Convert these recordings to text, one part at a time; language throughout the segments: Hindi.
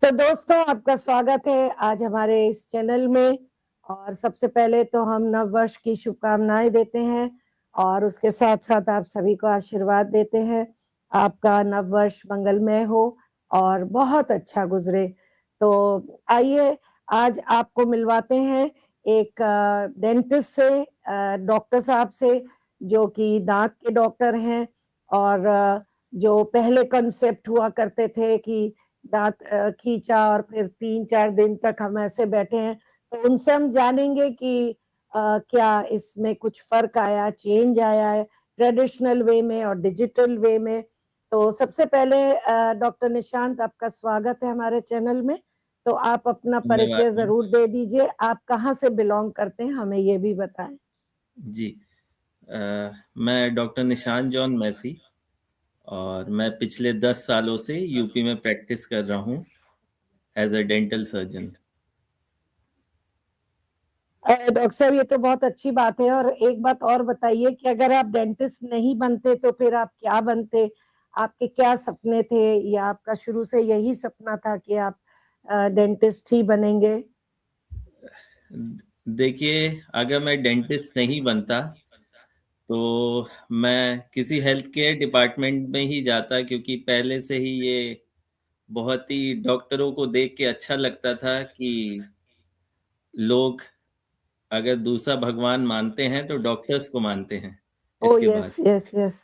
तो दोस्तों, आपका स्वागत है आज हमारे इस चैनल में। और सबसे पहले तो हम नव वर्ष की शुभकामनाएं देते हैं और उसके साथ साथ आप सभी को आशीर्वाद देते हैं। आपका नव वर्ष मंगलमय हो और बहुत अच्छा गुजरे। तो आइए आज आपको मिलवाते हैं एक डेंटिस्ट से, डॉक्टर साहब से, जो कि दांत के डॉक्टर हैं। और जो पहले कंसेप्ट हुआ करते थे कि दांत खींचा और फिर 3-4 दिन तक हम ऐसे बैठे हैं, तो उनसे हम जानेंगे कि क्या इसमें कुछ फर्क आया, चेंज आया है ट्रेडिशनल वे में और डिजिटल वे में। तो सबसे पहले डॉक्टर निशांत, आपका स्वागत है हमारे चैनल में। तो आप अपना धन्यवाद परिचय मैम। जरूर दे दीजिए, आप कहाँ से बिलोंग करते हैं हमें ये भी बताएं। जी। अ, मैं डॉक्टर निशांत जॉन मैसी और मैं पिछले 10 सालों से यूपी में प्रैक्टिस कर रहा हूँ as a dental surgeon. Doctor साहब, ये तो बहुत अच्छी बात है। और एक बात और बताइए कि अगर आप डेंटिस्ट नहीं बनते तो फिर आप क्या बनते? आपके क्या सपने थे, या आपका शुरू से यही सपना था कि आप डेंटिस्ट ही बनेंगे? देखिए, अगर मैं डेंटिस्ट नहीं बनता तो मैं किसी हेल्थ केयर डिपार्टमेंट में ही जाता, क्योंकि पहले से ही ये बहुत ही डॉक्टरों को देख के अच्छा लगता था कि लोग अगर दूसरा भगवान मानते हैं तो डॉक्टर्स को मानते हैं। ओ इसके यस बाद यस यस।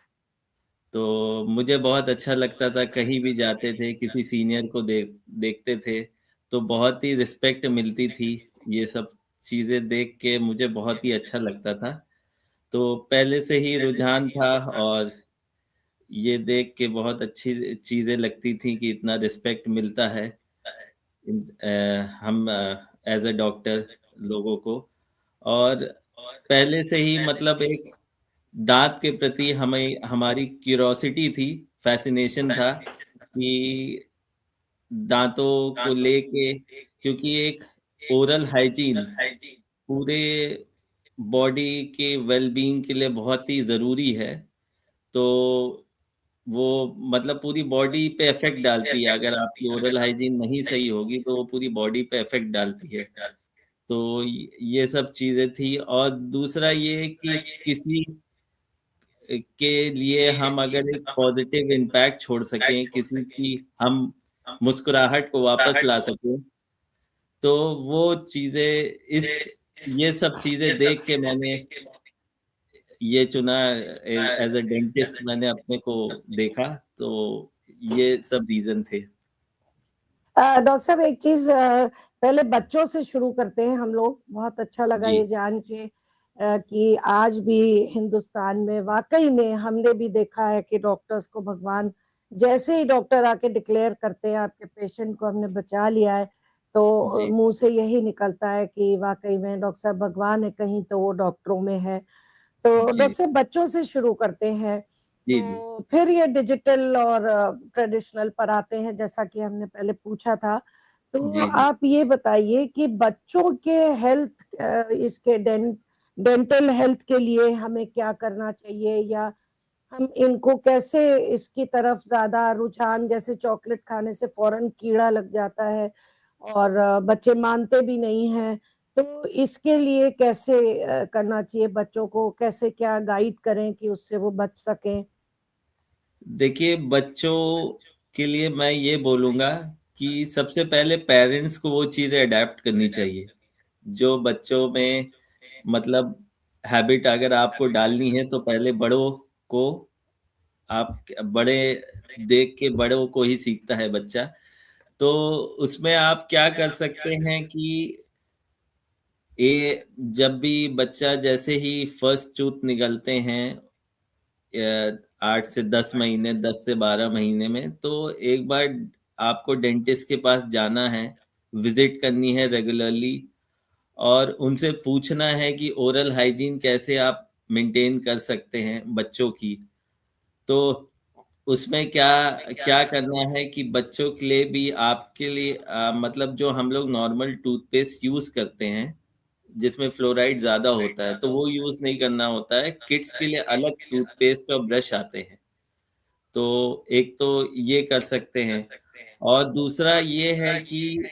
तो मुझे बहुत अच्छा लगता था, कहीं भी जाते थे किसी सीनियर को देखते थे तो बहुत ही रिस्पेक्ट मिलती थी। ये सब चीज़ें देख के मुझे बहुत ही अच्छा लगता था। तो पहले से ही रुझान था और ये देख के बहुत अच्छी चीज़ें लगती थी कि इतना रिस्पेक्ट मिलता है हम एज अ डॉक्टर लोगों को। और पहले से ही मतलब एक दांत के प्रति हमें हमारी क्यूरोसिटी थी, फैसिनेशन था कि दांतों को लेके, क्योंकि एक ओरल हाइजीन पूरे बॉडी के वेलबींग के लिए बहुत ही ज़रूरी है। तो वो मतलब पूरी बॉडी पे इफेक्ट डालती है। अगर आपकी ओरल हाइजीन नहीं सही होगी तो वो पूरी बॉडी पे इफेक्ट डालती है। तो ये सब चीज़ें थी। और दूसरा ये कि किसी के लिए हम अगर एक पॉजिटिव इम्पैक्ट छोड़ सकें, किसी की हम मुस्कुराहट को वापस ला सकें, तो वो चीजें इस ये सब चीजें देख के मैंने ये चुना। एज अ डेंटिस्ट मैंने अपने को देखा। तो ये सब रीजन थे। डॉक्टर साहब, एक चीज पहले बच्चों से शुरू करते हैं हम लोग। बहुत अच्छा लगा जी ये जान के कि आज भी हिंदुस्तान में वाकई में हमने भी देखा है कि डॉक्टर्स को भगवान, जैसे ही डॉक्टर आके डिक्लेयर करते हैं आपके पेशेंट को हमने बचा लिया है, तो जी मुंह से यही निकलता है कि वाकई में डॉक्टर साहब भगवान है, कहीं तो वो डॉक्टरों में है। तो डॉक्टर जी साहब, बच्चों से शुरू करते हैं, जी जी तो फिर ये डिजिटल और ट्रेडिशनल पर आते हैं, जैसा कि हमने पहले पूछा था। तो जी जी। आप ये बताइए कि बच्चों के हेल्थ, इसके डेंटल हेल्थ के लिए हमें क्या करना चाहिए, या हम इनको कैसे इसकी तरफ ज्यादा रुझान, जैसे चॉकलेट खाने से फौरन कीड़ा लग जाता है और बच्चे मानते भी नहीं हैं, तो इसके लिए कैसे करना चाहिए? बच्चों को कैसे क्या गाइड करें कि उससे वो बच सकें? देखिए, बच्चों के लिए मैं ये बोलूँगा कि सबसे पहले पेरेंट्स को वो चीज़ें अडेप्ट करनी चाहिए जो बच्चों में मतलब हैबिट अगर आपको डालनी है तो पहले बड़ों को, आप बड़े देख के बड़ों को ही सीखता है बच्चा। तो उसमें आप क्या कर सकते हैं कि ये जब भी बच्चा जैसे ही फर्स्ट टूथ निकलते हैं 8 से 10 महीने, 10 से 12 महीने में, तो एक बार आपको डेंटिस्ट के पास जाना है, विजिट करनी है रेगुलरली और उनसे पूछना है कि ओरल हाइजीन कैसे आप मेंटेन कर सकते हैं बच्चों की। तो उसमें क्या क्या करना है कि बच्चों के लिए भी आपके लिए मतलब जो हम लोग नॉर्मल टूथपेस्ट यूज करते हैं जिसमें फ्लोराइड ज्यादा होता है तो वो यूज नहीं करना होता है। किड्स के लिए अलग टूथपेस्ट और ब्रश आते हैं। तो एक तो ये कर सकते हैं। और दूसरा ये है कि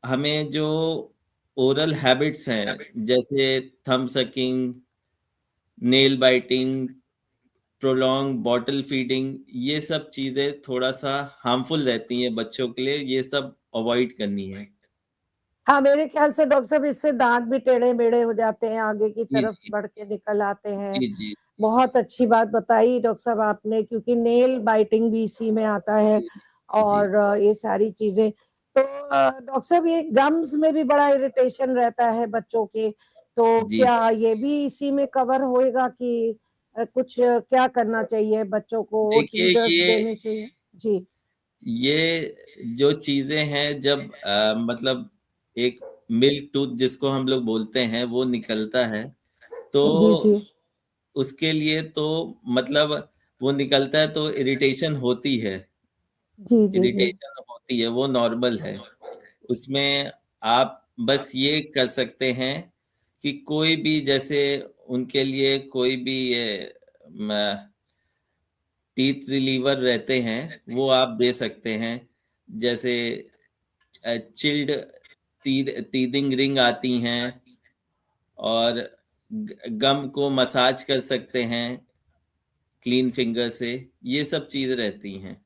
हमें जो ओरल हैबिट्स हैं, जैसे thumb sucking, nail biting, prolong bottle feeding, ये सब चीजें थोड़ा सा हार्मफुल रहती हैं बच्चों के लिए, ये सब अवॉइड करनी है। हाँ, मेरे ख्याल से डॉक्टर साहब इससे दांत भी टेढ़े मेढ़े हो जाते हैं, आगे की जी तरफ जी बढ़ के निकल आते हैं। जी जी बहुत अच्छी बात बताई डॉक्टर साहब आपने, क्योंकि नेल बाइटिंग भी इसी में आता है। जी जी और ये सारी चीजें तो डॉक्टर साहब, ये गम्स में भी बड़ा इरिटेशन रहता है बच्चों के, तो जी। क्या ये भी इसी में कवर होएगा कि कुछ क्या करना चाहिए बच्चों को, देखिए टीजर्स ये देने चाहिए? जी ये जो चीजें हैं, जब मतलब एक मिल्क टूथ जिसको हम लोग बोलते हैं वो निकलता है, तो जी जी उसके लिए तो मतलब वो निकलता है तो इरिटेशन होती है। जी जी जी इरिटेशन होती है, वो नॉर्मल है। उसमें आप बस ये कर सकते हैं कि कोई भी, जैसे उनके लिए कोई भी ये टीथ रिलीवर रहते हैं, वो आप दे सकते हैं। जैसे चिल्ड टीदिंग रिंग आती हैं, और गम को मसाज कर सकते हैं क्लीन फिंगर से, ये सब चीजें रहती हैं।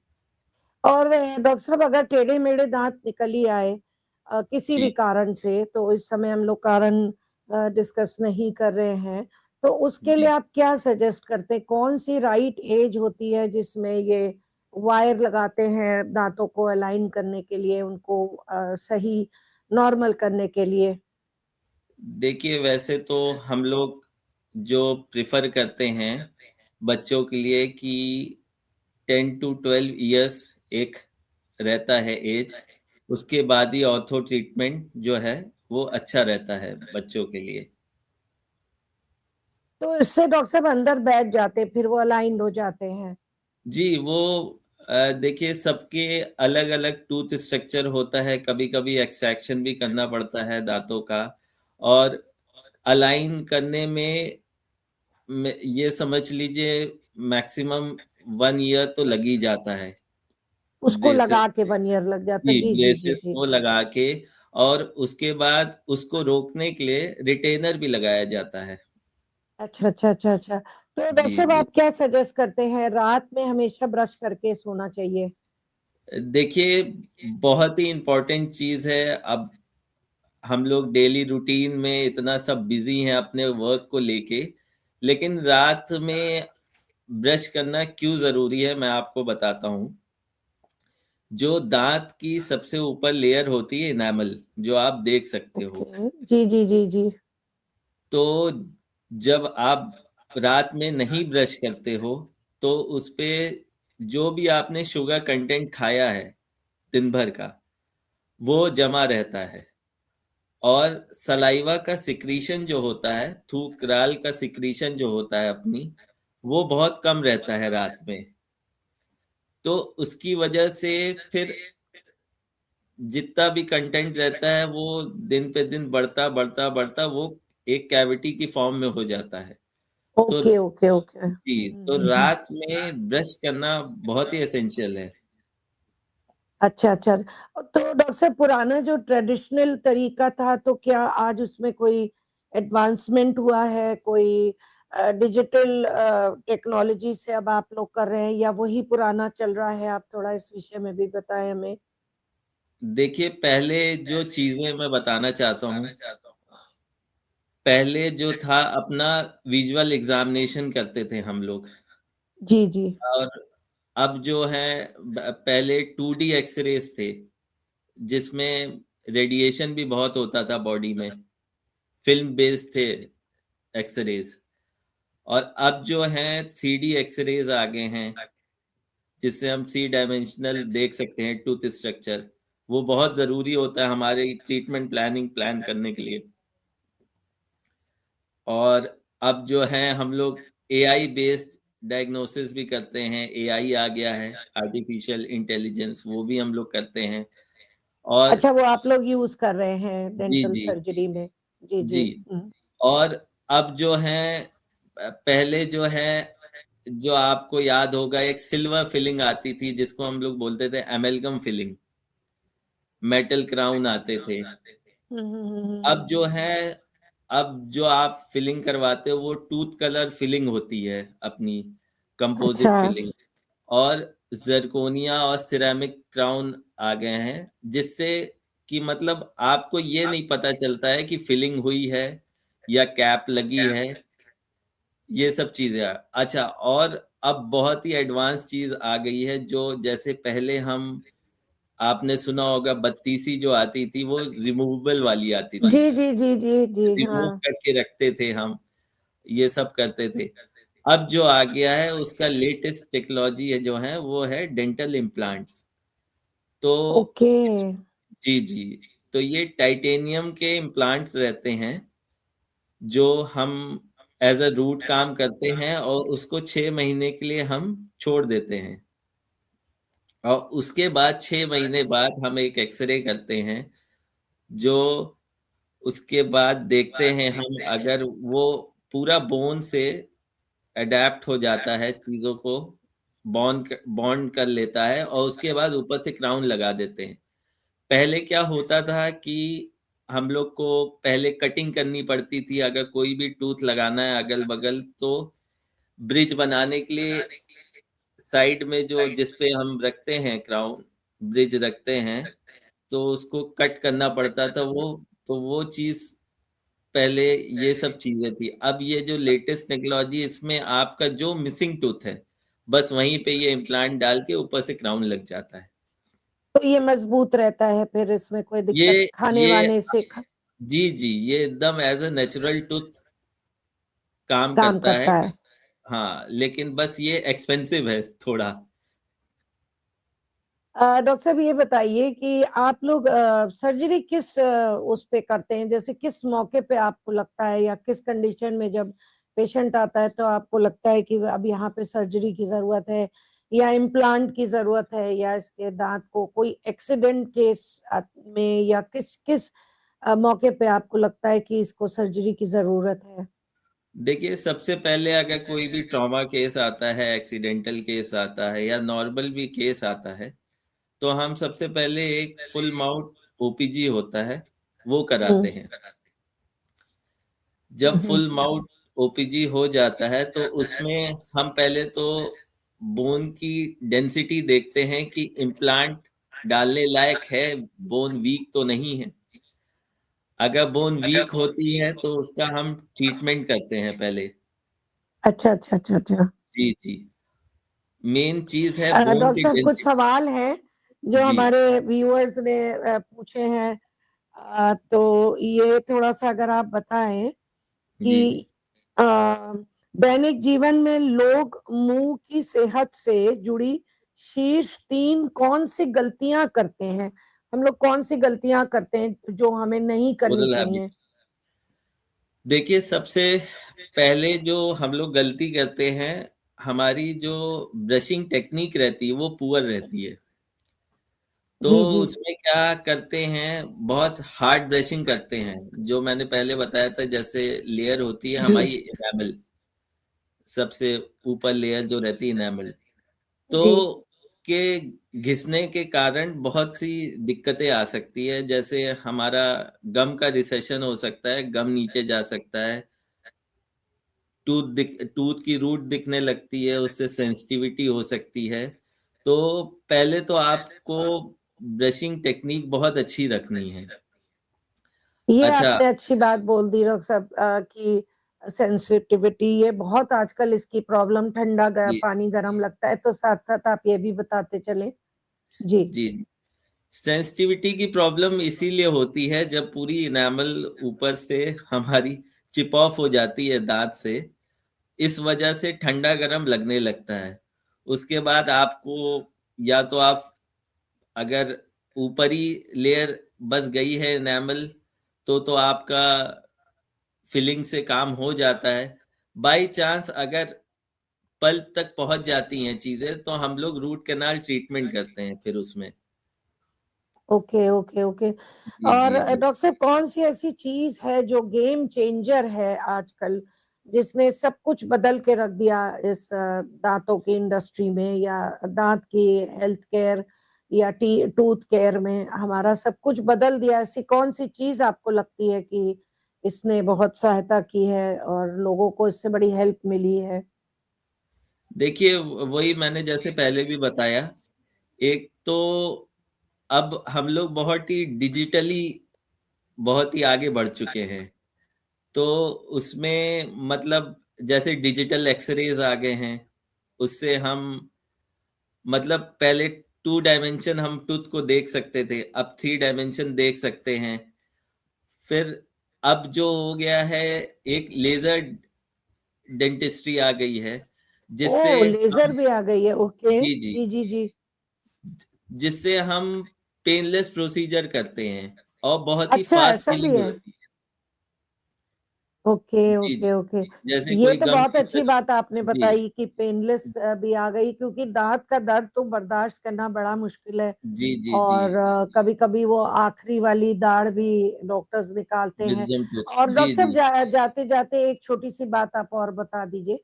और डॉक्टर साहब, अगर टेढ़े मेढ़े दांत निकल ही आए किसी भी जी कारण से, तो इस समय हम लोग कारण डिस्कस नहीं कर रहे हैं, तो उसके लिए जी। आप क्या सजेस्ट करते हैं? कौन सी राइट एज होती है जिसमें ये वायर लगाते हैं दांतों को अलाइन करने के लिए, उनको सही नॉर्मल करने के लिए? देखिए, वैसे तो हम लोग जो प्रिफर करते हैं बच्चों के लिए कि 10 to 12 इयर्स एक रहता है एज, उसके बाद ही ऑर्थो ट्रीटमेंट जो है वो अच्छा रहता है बच्चों के लिए। तो इससे डॉक्टर साहब अंदर बैठ जाते, फिर वो अलाइंड हो जाते हैं? जी, वो देखिए, सबके अलग अलग टूथ स्ट्रक्चर होता है, कभी कभी एक्सट्रैक्शन भी करना पड़ता है दांतों का, और अलाइन करने ये समझ लीजिए मैक्सिमम 1 ईयर तो लग ही जाता है। उसको लगा ब्रेसेस, के 1 ईयर लग जाता? जी जी जी जी ब्रेसेस जी। को लगा के, और उसके बाद उसको रोकने के लिए रिटेनर भी लगाया जाता है। अच्छा अच्छा अच्छा अच्छा। तो डॉक्टर जी साहब, जी। आप क्या सजेस्ट करते हैं, रात में हमेशा ब्रश करके सोना चाहिए? देखिए, बहुत ही इम्पोर्टेंट चीज है। अब हम लोग डेली रूटीन में इतना सब बिजी हैं अपने वर्क को लेके, लेकिन रात में ब्रश करना क्यों जरूरी है मैं आपको बताता हूँ। जो दांत की सबसे ऊपर लेयर होती है इनामल, जो आप देख सकते हो, ओके, जी जी जी जी। तो जब आप रात में नहीं ब्रश करते हो, तो उस पे जो भी आपने शुगर कंटेंट खाया है दिन भर का, वो जमा रहता है। और सलाइवा का सिक्रीशन जो होता है, थूक राल का सिक्रीशन जो होता है अपनी, वो बहुत कम रहता है रात में। तो उसकी वजह से फिर जितना भी कंटेंट रहता है वो दिन पे दिन बढ़ता बढ़ता बढ़ता वो एक कैविटी की फॉर्म में हो जाता है। तो ओके ओके ओके। जी, तो रात में ब्रश करना बहुत ही एसेंशियल है। अच्छा अच्छा। तो डॉक्टर साहब, पुराना जो ट्रेडिशनल तरीका था, तो क्या आज उसमें कोई एडवांसमेंट हुआ है? कोई डिजिटल टेक्नोलॉजी से अब आप लोग कर रहे हैं, या वही पुराना चल रहा है? आप थोड़ा इस विषय में भी बताएं हमें। देखिए, पहले जो चीजें मैं बताना चाहता हूँ, पहले जो था अपना विजुअल एग्जामिनेशन करते थे हम लोग। जी जी। और अब जो है, पहले 2D एक्सरेज थे, जिसमें रेडिएशन भी बहुत होता था बॉडी में, फिल्म बेस्ड थे एक्सरेज। और अब जो है 3D एक्सरेज आ गए हैं, जिससे हम 3 डायमेंशनल देख सकते हैं टूथ स्ट्रक्चर। वो बहुत ज़रूरी होता है हमारे ट्रीटमेंट प्लानिंग प्लान करने के लिए। और अब जो है हम लोग एआई बेस्ड डायग्नोसिस भी करते हैं, एआई आ गया है, आर्टिफिशियल इंटेलिजेंस, वो भी हम लोग करते हैं। और अच्छा, वो आप लोग यूज कर रहे हैं जी डेंटल जी सर्जरी में? जी जी। जी। और अब जो है, पहले जो है जो आपको याद होगा एक सिल्वर फिलिंग आती थी जिसको हम लोग बोलते थे एमेल्गम फिलिंग, मेटल क्राउन आते थे। अब जो है, अब जो आप फिलिंग करवाते हो वो टूथ कलर फिलिंग होती है अपनी, अच्छा। Composite filling. और जरकोनिया और सिरेमिक क्राउन आ गए हैं, जिससे कि मतलब आपको ये नहीं पता चलता है कि फिलिंग हुई है या कैप लगी है, ये सब चीजें अच्छा। और अब बहुत ही एडवांस चीज आ गई है, जो जैसे पहले हम, आपने सुना होगा बत्तीसी जो आती थी वो रिमूवेबल वाली आती थी, जी जी जी जी जी। हाँ। रिमूव करके रखते थे हम, ये सब करते थे। अब जो आ गया है उसका लेटेस्ट टेक्नोलॉजी है जो है वो है डेंटल इम्प्लांट्स। तो ओके। जी जी, तो ये टाइटेनियम के इम्प्लांट्स रहते हैं जो हम एज अ रूट काम करते हैं, और उसको 6 महीने के लिए हम छोड़ देते हैं। और उसके बाद 6 महीने बाद हम एक एक्सरे करते हैं, जो उसके बाद देखते हैं हम अगर वो पूरा बोन से अडेप्ट हो जाता है, चीजों को बॉन्ड बॉन्ड कर लेता है, और उसके बाद ऊपर से क्राउन लगा देते हैं। पहले क्या होता था कि हम लोग को पहले कटिंग करनी पड़ती थी, अगर कोई भी टूथ लगाना है अगल बगल, तो ब्रिज बनाने के लिए साइड में जो जिस पे हम रखते हैं क्राउन, ब्रिज रखते हैं, तो उसको कट करना पड़ता था वो। तो वो चीज पहले, ये सब चीजें थी। अब ये जो लेटेस्ट टेक्नोलॉजी, इसमें आपका जो मिसिंग टूथ है बस वहीं पे ये इम्प्लांट डाल के ऊपर से क्राउन लग जाता है। तो ये मजबूत रहता है, फिर इसमें कोई ये दिक्कत खाने ये वाने से जी जी, ये एकदम एज अ नेचुरल टूथ काम काम करता है। करता है? हाँ, लेकिन बस ये एक्सपेंसिव है थोड़ा। डॉक्टर साहब ये बताइए कि आप लोग सर्जरी किस उस पे करते हैं, जैसे किस मौके पे आपको लगता है या किस कंडीशन में जब पेशेंट आता है तो आपको लगता है कि अब यहाँ पे सर्जरी की जरूरत है या इम्प्लांट की जरूरत है, या इसके दांत को कोई एक्सीडेंट केस में, या किस किस मौके पे आपको लगता है कि इसको सर्जरी की जरूरत है? देखिए, सबसे पहले अगर कोई भी ट्रॉमा केस आता है, एक्सीडेंटल केस आता है, या नॉर्मल भी केस आता है, तो हम सबसे पहले एक फुल माउथ ओपीजी होता है वो कराते हम्म हैं। जब हम्म। फुल माउथ ओपीजी हो जाता है तो उसमें हम पहले तो बोन की डेंसिटी देखते हैं कि इम्प्लांट डालने लायक है, बोन वीक तो नहीं है। अगर बोन वीक होती है तो उसका हम ट्रीटमेंट करते हैं पहले। अच्छा अच्छा अच्छा अच्छा। जी जी, मेन चीज है बोन डॉक्टर की साहब कुछ डेंसिटी। सवाल हैं जो जी हमारे व्यूअर्स ने पूछे हैं, तो ये थोड़ा सा अगर आप बताएं जी कि अ, दैनिक जीवन में लोग मुंह की सेहत से जुड़ी शीर्ष 3 कौन सी गलतियां करते हैं? हम लोग कौन सी गलतियां करते हैं जो हमें नहीं करनी ओरल चाहिए? हैबिट। देखिए, सबसे पहले जो हम लोग गलती करते हैं, हमारी जो ब्रशिंग टेक्निक रहती है वो पुअर रहती है। तो जी जी उसमें क्या करते हैं, बहुत हार्ड ब्रशिंग करते हैं। जो मैंने पहले बताया था, जैसे लेयर होती है जी हमारी इनेमल, सबसे ऊपर लेयर जो रहती है इनेमल, तो जी। के घिसने के कारण बहुत सी दिक्कतें आ सकती है। जैसे हमारा गम का रिसेशन हो सकता है, गम नीचे जा सकता है, टूथ की रूट दिखने लगती है, उससे सेंसिटिविटी हो सकती है। तो पहले तो आपको ब्रशिंग टेक्निक बहुत अच्छी रखनी है। ये अच्छा। आपने अच्छी बात बोल दी डॉक्टर साहब, कि सेंसिटिविटी, ये बहुत आजकल इसकी प्रॉब्लम, जी पानी गर्म लगता है, तो साथ साथ आप ये भी बताते चले। जी जी, सेंसिटिविटी की प्रॉब्लम इसीलिए होती है जब पूरी इनेमल ऊपर से हमारी चिप ऑफ हो जाती है दांत से, इस वजह से ठंडा गरम लगने लगता है। उसके बाद आपको, या तो आप, अगर ऊपरी लेयर बस गई है एनामल, तो आपका फिलिंग से काम हो जाता है। बाई चांस अगर पल्प तक पहुंच जाती हैं चीजें, तो हम लोग रूट कैनाल ट्रीटमेंट करते हैं फिर उसमें। Okay okay okay. जी और जी जी। डॉक्टर साहब कौन सी ऐसी चीज है जो गेम चेंजर है आजकल, जिसने सब कुछ बदल के रख दिया इस दांतों की इंडस्ट्री में, या दांत की हेल्थ केयर या टूथ केयर में हमारा सब कुछ बदल दिया। ऐसी कौन सी चीज आपको लगती है कि इसने बहुत सहायता की है और लोगों को इससे बड़ी हेल्प मिली है? देखिए, वही मैंने जैसे पहले भी बताया, एक तो अब हम लोग बहुत ही डिजिटली बहुत ही आगे बढ़ चुके हैं। तो उसमें मतलब जैसे डिजिटल एक्सरेज आ गए हैं, उससे हम मतलब पहले 2 डायमेंशन हम टूथ को देख सकते थे, अब 3 डायमेंशन देख सकते हैं। फिर अब जो हो गया है, एक लेजर डेंटिस्ट्री आ गई है, जिससे ओ, लेजर हम भी आ गई है, ओके। जी जी, जी जी जी। जिससे हम पेनलेस प्रोसीजर करते हैं और बहुत ही अच्छा, फास्ट ऐसा भी हीलिंग है? होती है। ओके जी ओके जी, ओके। जैसे ये कोई तो गम बहुत की अच्छी बात आपने जी बताई कि पेनलेस भी आ गई, क्योंकि दांत का दर्द तो बर्दाश्त करना बड़ा मुश्किल है। जी जी जी, और कभी कभी वो आखिरी वाली दाढ़ भी डॉक्टर्स निकालते हैं। विजडम टूथ, और जी डॉक्टर साहब, जी जाते जाते एक छोटी सी बात आप और बता दीजिए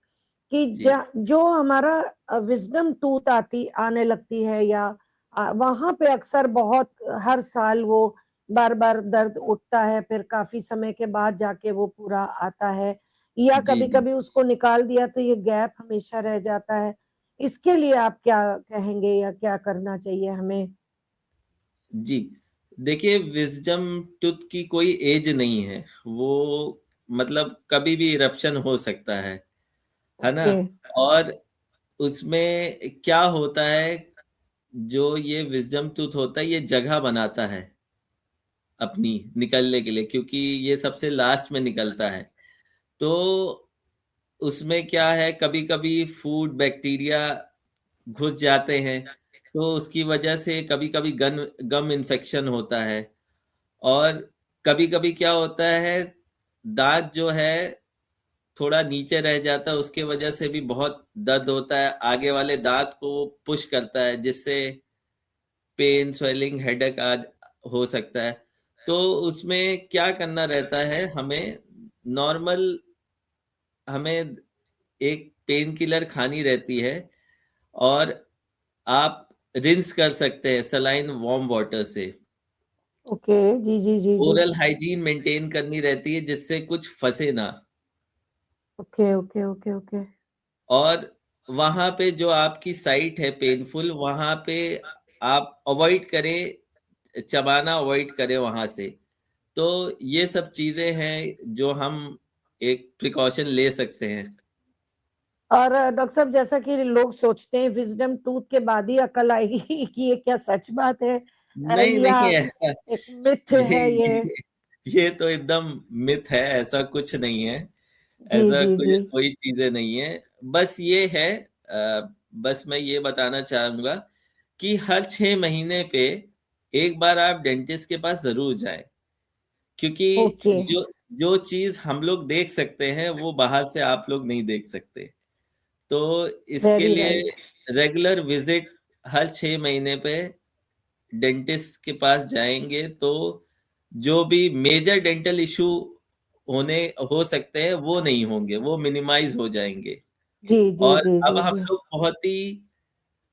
कि जी जो हमारा विजडम टूथ आती आने लगती है, या वहां पे अक्सर बहुत हर साल वो बार बार दर्द उठता है, फिर काफी समय के बाद जाके वो पूरा आता है, या जी कभी जी कभी उसको निकाल दिया तो ये गैप हमेशा रह जाता है। इसके लिए आप क्या कहेंगे, या क्या करना चाहिए हमें? जी। देखिए, विजडम टूथ की कोई एज नहीं है, वो मतलब कभी भी इरप्शन हो सकता है ना। ओके। और उसमें क्या होता है, जो ये विजडम टूथ होता है, ये जगह बनाता है अपनी निकलने के लिए, क्योंकि ये सबसे लास्ट में निकलता है। तो उसमें क्या है, कभी कभी फूड बैक्टीरिया घुस जाते हैं, तो उसकी वजह से कभी कभी गम इन्फेक्शन होता है। और कभी कभी क्या होता है, दांत जो है थोड़ा नीचे रह जाता है, उसके वजह से भी बहुत दर्द होता है, आगे वाले दांत को पुश करता है, जिससे पेन, स्वेलिंग, हेडेक आज हो सकता है। तो उसमें क्या करना रहता है, हमें नॉर्मल हमें एक पेन किलर खानी रहती है, और आप रिंस कर सकते हैं सलाइन वार्म वाटर से। ओके। जी जी जी जी। ओरल हाइजीन मेंटेन करनी रहती है, जिससे कुछ फंसे ना। Okay okay okay okay. और वहां पे जो आपकी साइट है पेनफुल, वहां पे आप अवॉइड करें, चबाना अवॉइड करें वहां से। तो ये सब चीजें हैं जो हम एक प्रिकॉशन ले सकते हैं। और डॉक्टर साहब, जैसा कि लोग सोचते हैं विजडम टूथ के बाद ही अकल आएगी कि ये क्या सच बात है, नहीं या नहीं, ऐसा एक मिथ ये है ये? ये ये तो एकदम मिथ है, ऐसा कुछ नहीं है। जी ऐसा जी कोई जी। कोई चीजें नहीं है। बस ये है, बस मैं ये बताना चाहूंगा कि हर 6 महीने पे एक बार आप डेंटिस्ट के पास जरूर जाएं, क्योंकि ओके। जो जो चीज हम लोग देख सकते हैं, वो बाहर से आप लोग नहीं देख सकते। तो इसके वेरी लिए राइट। रेगुलर विजिट हर 6 महीने पे डेंटिस्ट के पास जाएंगे, तो जो भी मेजर डेंटल इशू होने हो सकते हैं, वो नहीं होंगे, वो मिनिमाइज हो जाएंगे। जी जी और जी अब जी जी।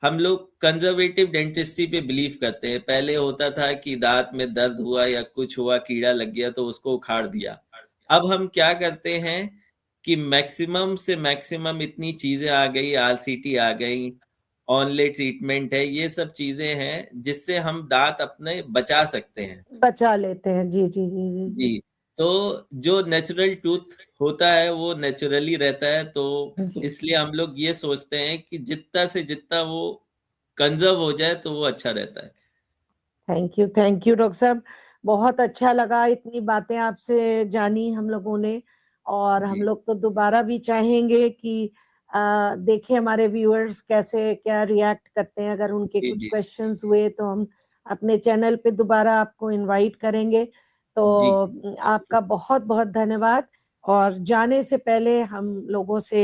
हम लोग कंजर्वेटिव डेंटिस्ट्री पे बिलीव करते हैं। पहले होता था कि दांत में दर्द हुआ या कुछ हुआ, कीड़ा लग गया, तो उसको उखाड़ दिया। अब हम क्या करते हैं कि मैक्सिमम से मैक्सिमम इतनी चीजें आ गई, आरसीटी आ गई, ऑनले ट्रीटमेंट है, ये सब चीजें हैं जिससे हम दांत अपने बचा सकते हैं। बचा लेते हैं। जी जी जी जी जी। जी तो जो नेचुरल टूथ होता है, वो नेचुरली रहता है। तो जी। इसलिए हम लोग ये सोचते हैं कि जितना से जितना वो कंजर्व हो जाए, तो वो अच्छा रहता है। थैंक यू डॉक्टर साहब। बहुत अच्छा लगा, इतनी बातें आपसे जानी हम लोगों ने। और हम जी लोग तो दोबारा भी चाहेंगे कि देखें हमारे व्यूअर्स कैसे क्या रिएक्ट करते हैं। अगर उनके जी कुछ जी क्वेश्चंस हुए तो हम अपने चैनल पे दोबारा आपको इनवाइट करेंगे। तो जी आपका बहुत बहुत धन्यवाद। और जाने से पहले हम लोगों से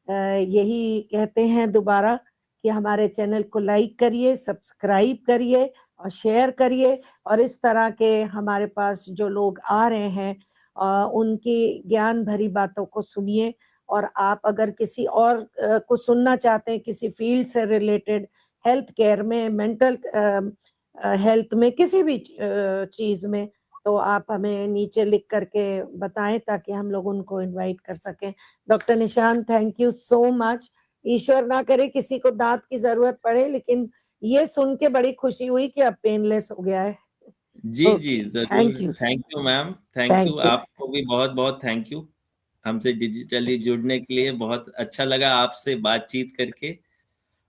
यही कहते हैं दोबारा कि हमारे चैनल को लाइक करिए, सब्सक्राइब करिए और शेयर करिए। और इस तरह के हमारे पास जो लोग आ रहे हैं उनकी ज्ञान भरी बातों को सुनिए। और आप अगर किसी और को सुनना चाहते हैं किसी फील्ड से रिलेटेड, हेल्थ केयर में, मेंटल हेल्थ में, किसी भी चीज में, तो आप हमें नीचे लिख करके बताएं ताकि हम लोग उनको इनवाइट कर सकें। Doctor Nishant, thank you so much. ईश्वर ना करे किसी को दांत की जरूरत पड़े, लेकिन ये सुन के बड़ी खुशी हुई कि अब पेनलेस हो गया है। जी जी ओके, जरूर। Thank you so thank you much. Ma'am, thank you. Thank you. आपको भी बहुत बहुत थैंक यू हमसे डिजिटली जुड़ने के लिए। बहुत अच्छा लगा आपसे बातचीत करके।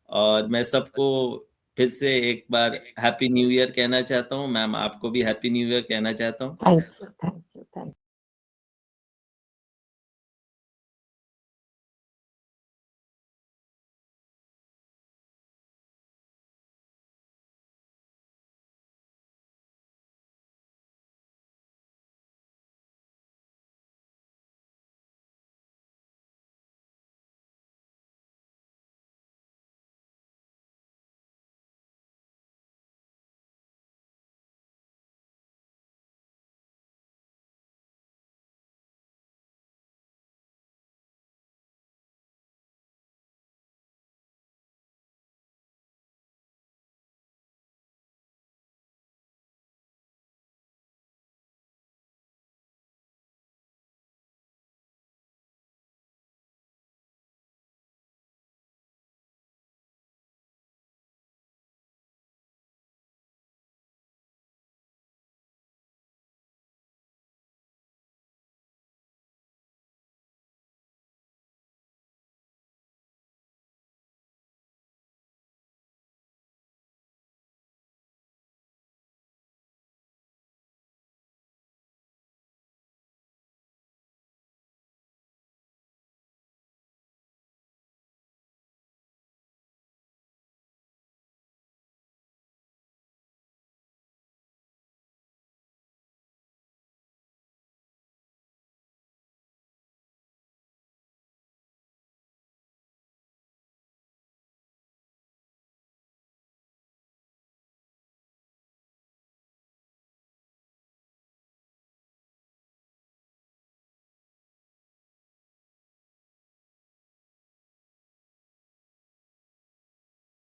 और मैं सबको फिर से एक बार हैप्पी न्यू ईयर कहना चाहता हूँ। मैम आपको भी हैप्पी न्यू ईयर कहना चाहता हूँ। Thank you. Thank you.